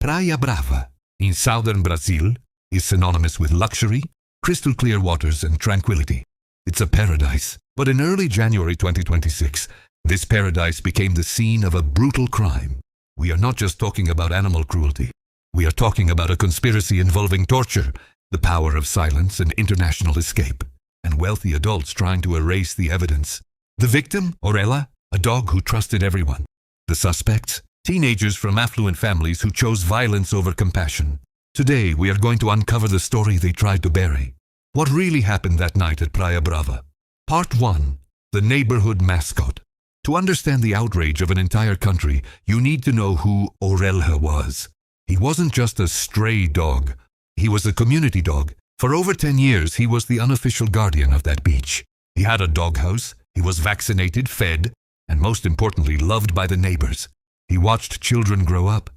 Praia Brava, in southern Brazil, is synonymous with luxury, crystal clear waters, and tranquility. It's a paradise. But in early January 2026, this paradise became the scene of a brutal crime. We are not just talking about animal cruelty. We are talking about a conspiracy involving torture, the power of silence, and international escape, and wealthy adults trying to erase the evidence. The victim, Orelha, a dog who trusted everyone. The suspects, teenagers from affluent families who chose violence over compassion. Today, we are going to uncover the story they tried to bury. What really happened that night at Praia Brava? Part 1. The neighborhood mascot. To understand the outrage of an entire country, you need to know who Orelha was. He wasn't just a stray dog. He was a community dog. For over 10 years, he was the unofficial guardian of that beach. He had a doghouse, he was vaccinated, fed, and most importantly, loved by the neighbors. He watched children grow up.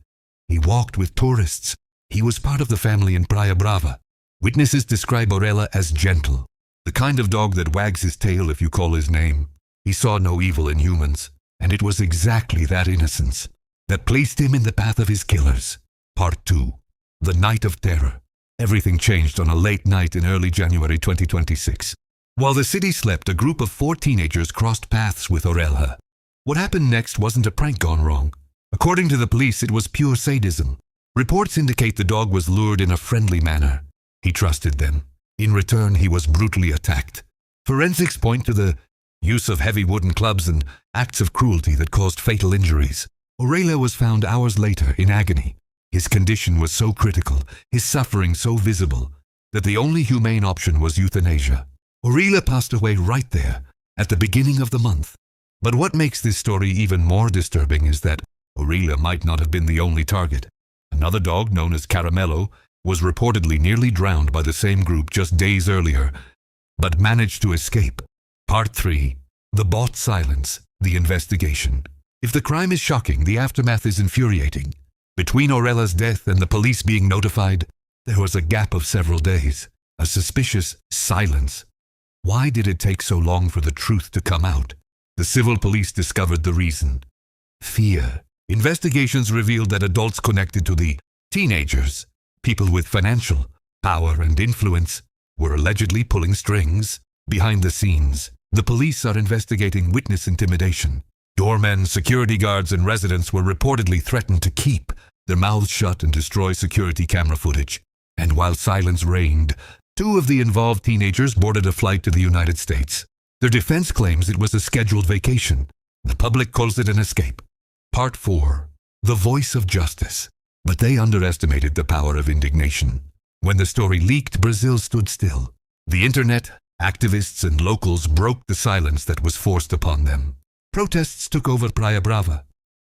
He walked with tourists. He was part of the family in Praia Brava. Witnesses describe Orelha as gentle, the kind of dog that wags his tail if you call his name. He saw no evil in humans, and it was exactly that innocence that placed him in the path of his killers. Part 2. The Night of Terror. Everything changed on a late night in early January 2026. While the city slept, a group of 4 teenagers crossed paths with Orelha. What happened next wasn't a prank gone wrong. According to the police, it was pure sadism. Reports indicate the dog was lured in a friendly manner. He trusted them. In return, he was brutally attacked. Forensics point to the use of heavy wooden clubs and acts of cruelty that caused fatal injuries. Orelha was found hours later in agony. His condition was so critical, his suffering so visible, that the only humane option was euthanasia. Orelha passed away right there, at the beginning of the month. But what makes this story even more disturbing is that Orelha might not have been the only target. Another dog, known as Caramello, was reportedly nearly drowned by the same group just days earlier, but managed to escape. Part 3. The bought silence, the investigation. If the crime is shocking, the aftermath is infuriating. Between Orelha's death and the police being notified, there was a gap of several days, a suspicious silence. Why did it take so long for the truth to come out? The civil police discovered the reason. Fear. Investigations revealed that adults connected to the teenagers, people with financial power and influence, were allegedly pulling strings. Behind the scenes, the police are investigating witness intimidation. Doormen, security guards, and residents were reportedly threatened to keep their mouths shut and destroy security camera footage. And while silence reigned, 2 of the involved teenagers boarded a flight to the United States. Their defense claims it was a scheduled vacation. The public calls it an escape. Part 4. The voice of justice. But they underestimated the power of indignation. When the story leaked, Brazil stood still. The internet, activists, and locals broke the silence that was forced upon them. Protests took over Praia Brava.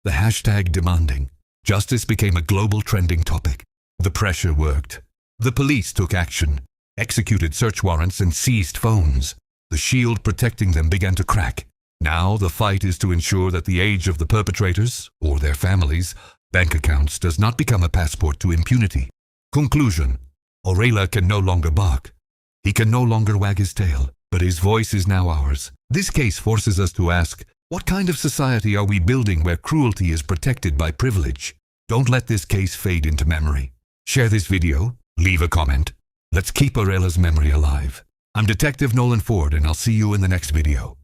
The hashtag demanding justice became a global trending topic. The pressure worked. The police took action, executed search warrants, and seized phones. The shield protecting them began to crack. Now the fight is to ensure that the age of the perpetrators, or their families' bank accounts, does not become a passport to impunity. Conclusion. Orelha can no longer bark. He can no longer wag his tail, but his voice is now ours. This case forces us to ask, what kind of society are we building where cruelty is protected by privilege? Don't let this case fade into memory. Share this video, leave a comment. Let's keep Orelha's memory alive. I'm Detective Nolan Ford, and I'll see you in the next video.